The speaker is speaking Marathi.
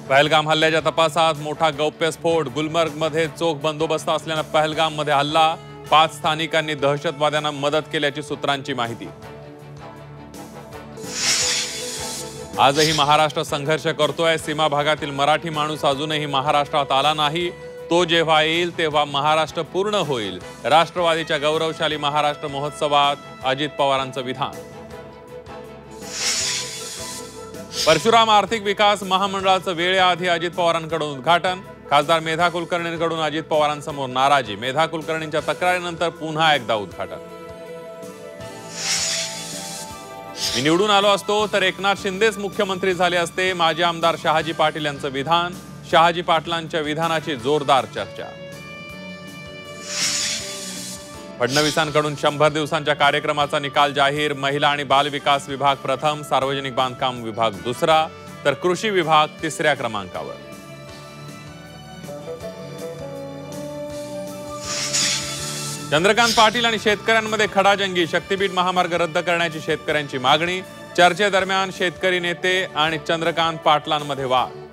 पहलगाम हल्ल्याच्या तपासात मोठा गौप्यस्फोट। गुलमर्गमध्ये चोख बंदोबस्त असल्याने पहलगाममध्ये हल्ला। 5 स्थानिकांनी दहशतवाद्यांना मदत केल्याची सूत्रांची माहिती। आजही महाराष्ट्र संघर्ष करतोय। सीमा भागातील मराठी माणूस अजूनही महाराष्ट्रात आला नाही। तो जेव्हा येईल तेव्हा महाराष्ट्र पूर्ण होईल। राष्ट्रवादीच्या गौरवशाली महाराष्ट्र महोत्सवात अजित पवारांचं विधान। परशुराम आर्थिक विकास महामंडळाचं वेळेआधी अजित पवारांकडून उद्घाटन। खासदार मेधा कुलकर्णींकडून अजित पवारांसमोर नाराजी। मेधा कुलकर्णींच्या तक्रारीनंतर पुन्हा एकदा उद्घाटन। मी निवडून आलो असतो तर एकनाथ शिंदेच मुख्यमंत्री झाले असते। माजी आमदार शहाजी पाटील यांचं विधान। शहाजी पाटलांच्या विधानाची जोरदार चर्चा। फडणवीसांकडून 100 दिवसांच्या कार्यक्रमाचा निकाल जाहीर। महिला आणि बाल विकास विभाग प्रथम, सार्वजनिक बांधकाम विभाग दुसरा, तर कृषी विभाग 3ऱ्या क्रमांकावर। चंद्रकांत पाटील आणि शेतकऱ्यांमध्ये खडाजंगी। शक्तीपीठ महामार्ग रद्द करण्याची शेतकऱ्यांची मागणी। चर्चेदरम्यान शेतकरी नेते आणि चंद्रकांत पाटलांमध्ये वाद।